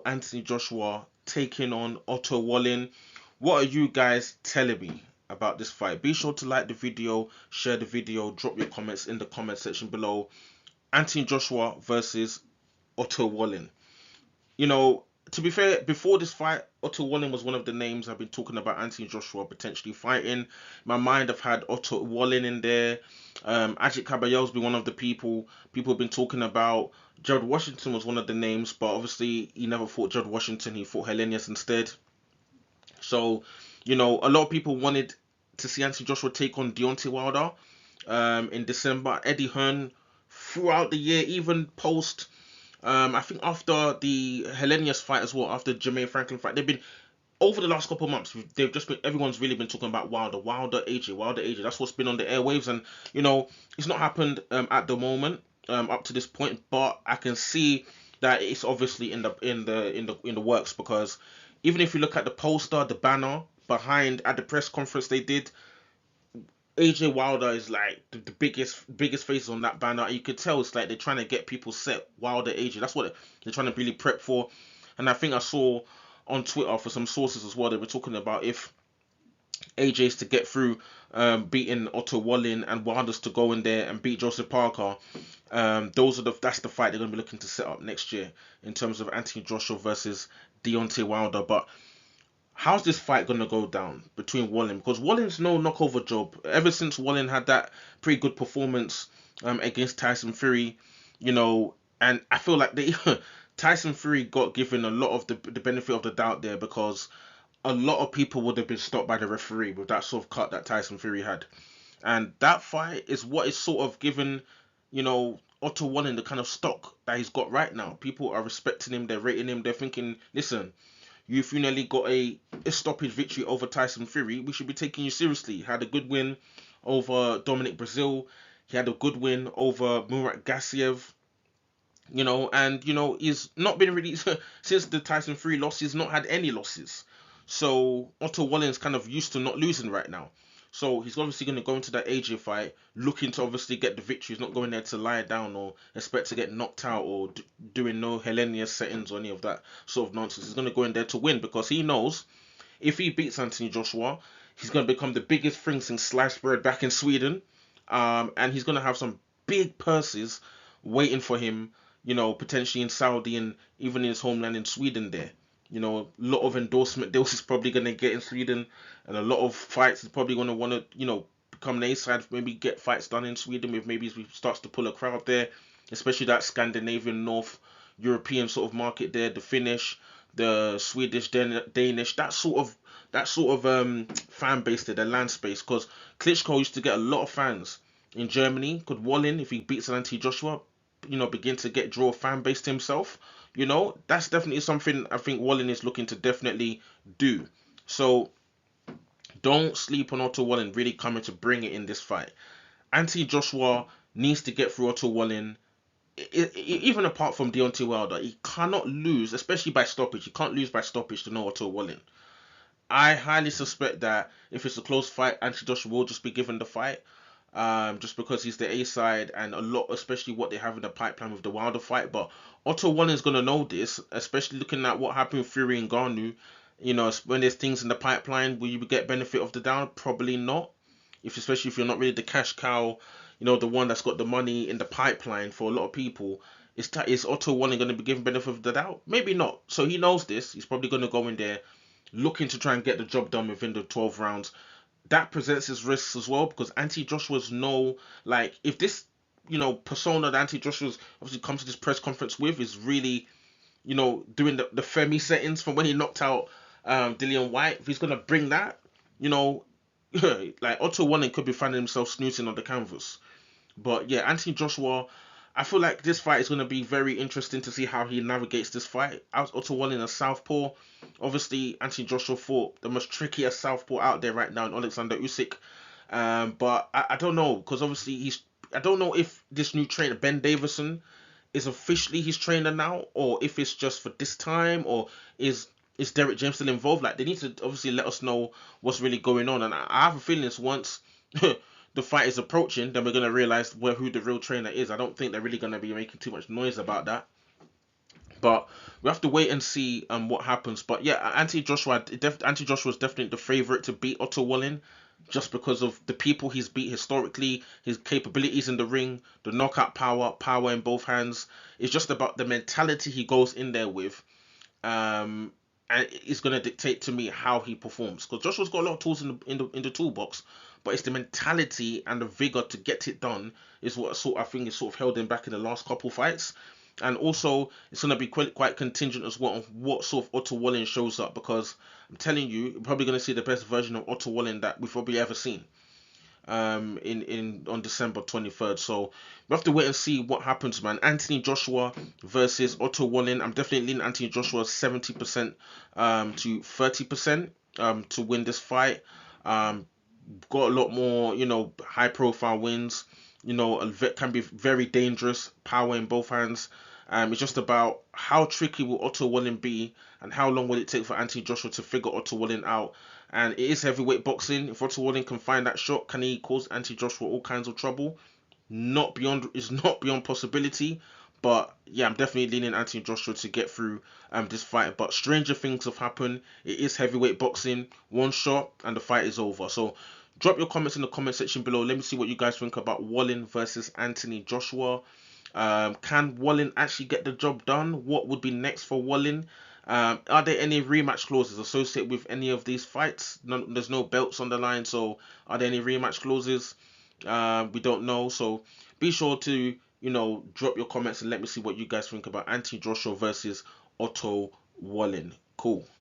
Anthony Joshua taking on Otto Wallin. What are you guys telling me about this fight? Be sure to like the video, share the video, drop your comments in the comment section below. Anthony Joshua versus Otto Wallin. You know, to be fair, before this fight, Otto Wallin was one of the names I've been talking about Anthony Joshua potentially fighting. In my mind, I've had Otto Wallin in there. Ajit Caballero's been one of the people have been talking about. Gerald Washington was one of the names, but obviously he never fought Gerald Washington. He fought Helenius instead. So, a lot of people wanted to see Anthony Joshua take on Deontay Wilder in December. Eddie Hearn throughout the year, even post I think after the Helenius fight as well, after Jermaine Franklin fight, they've been over the last couple of months. They've just been everyone's really been talking about Wilder, AJ, Wilder, AJ. That's what's been on the airwaves, and it's not happened at the moment up to this point. But I can see that it's obviously in the works because even if you look at the poster, the banner behind at the press conference they did, AJ Wilder is like the biggest faces on that banner. You could tell it's like they're trying to get people set Wilder AJ. That's what they're trying to really prep for. And I think I saw on Twitter for some sources as well. They were talking about if AJ's to get through beating Otto Wallin and Wilder's to go in there and beat Joseph Parker. That's the fight they're gonna be looking to set up next year in terms of Anthony Joshua versus Deontay Wilder. But how's this fight gonna go down between Wallin? Because Wallin's no knockover job. Ever since Wallin had that pretty good performance against Tyson Fury, and I feel like they Tyson Fury got given a lot of the benefit of the doubt there because a lot of people would have been stopped by the referee with that sort of cut that Tyson Fury had, and that fight is what is sort of given Otto Wallin the kind of stock that he's got right now. People are respecting him, they're rating him, they're thinking, listen, you finally got a stoppage victory over Tyson Fury. We should be taking you seriously. He had a good win over Dominic Brazil. He had a good win over Murat Gassiev. He's not been really since the Tyson Fury loss. He's not had any losses. So Otto Wallin's kind of used to not losing right now. So he's obviously going to go into that AJ fight looking to obviously get the victory. He's not going there to lie down or expect to get knocked out or doing no Hellenius settings or any of that sort of nonsense. He's going to go in there to win because he knows if he beats Anthony Joshua, he's going to become the biggest thing since sliced bread back in Sweden. And he's going to have some big purses waiting for him, potentially in Saudi and even in his homeland in Sweden there. A lot of endorsement deals he's probably going to get in Sweden, and a lot of fights he's probably going to want to, become an A-side, maybe get fights done in Sweden with maybe he starts to pull a crowd there, especially that Scandinavian, North European sort of market there, the Finnish, the Swedish, Danish, that sort of fan base there, the land space, because Klitschko used to get a lot of fans in Germany. Could Wallin, if he beats Anthony Joshua, begin to draw a fan base to himself? That's definitely something I think Wallin is looking to definitely do. So don't sleep on Otto Wallin really coming to bring it in this fight. Anthony Joshua needs to get through Otto Wallin. Even apart from Deontay Wilder, he cannot lose, especially by stoppage. He can't lose by stoppage to no Otto Wallin. I highly suspect that if it's a close fight, Anthony Joshua will just be given the fight. Just because he's the A side and a lot, especially what they have in the pipeline with the Wilder fight. But Otto Warren's gonna know this, especially looking at what happened with Fury and Garnu. When there's things in the pipeline, will you get benefit of the doubt? Probably not. Especially if you're not really the cash cow, the one that's got the money in the pipeline for a lot of people. Is Otto Warren going to be given benefit of the doubt? Maybe not. So he knows this. He's probably going to go in there looking to try and get the job done within the 12 rounds. That presents its risks as well because Anthony Joshua's if this persona that Anthony Joshua's obviously comes to this press conference with is really doing the Femi settings from when he knocked out Dillian White. If he's gonna bring that, like Otto Warren could be finding himself snooting on the canvas. But yeah, Anthony Joshua, I feel like this fight is going to be very interesting to see how he navigates this fight. Otto Wallin a southpaw. Obviously, Anthony Joshua fought the most trickiest southpaw out there right now in Alexander Usyk. But I don't know because obviously I don't know if this new trainer Ben Davison is officially his trainer now, or if it's just for this time, or is Derek James still involved? Like they need to obviously let us know what's really going on. And I have a feeling it's once the fight is approaching, then we're gonna realize who the real trainer is. I don't think they're really gonna be making too much noise about that. But we have to wait and see what happens. But yeah, Anthony Joshua is definitely the favorite to beat Otto Wallin, just because of the people he's beat historically, his capabilities in the ring, the knockout power, power in both hands. It's just about the mentality he goes in there with. Um, and it's gonna dictate to me how he performs. Because Joshua's got a lot of tools in the toolbox, but it's the mentality and the vigor to get it done is what I think is sort of held him back in the last couple fights. And also, it's gonna be quite contingent as well on what sort of Otto Wallin shows up, because I'm telling you, you're probably gonna see the best version of Otto Wallin that we've probably ever seen in on December 23rd. So we have to wait and see what happens, man. Anthony Joshua versus Otto Wallin. I'm definitely leaning Anthony Joshua 70% to 30% to win this fight. Um, got a lot more, high profile wins. Can be very dangerous, power in both hands. It's just about how tricky will Otto Wallin be, and how long will it take for Anthony Joshua to figure Otto Wallin out. And it is heavyweight boxing. If Otto Wallin can find that shot, can he cause Anthony Joshua all kinds of trouble? Not beyond possibility. But yeah, I'm definitely leaning Anthony Joshua to get through this fight. But stranger things have happened. It is heavyweight boxing. One shot and the fight is over. So drop your comments in the comment section below. Let me see what you guys think about Wallin versus Anthony Joshua. Can Wallin actually get the job done? What would be next for Wallin? Are there any rematch clauses associated with any of these fights? There's no belts on the line, so are there any rematch clauses? We don't know. So be sure to drop your comments and let me see what you guys think about Anthony Joshua versus Otto Wallin. Cool.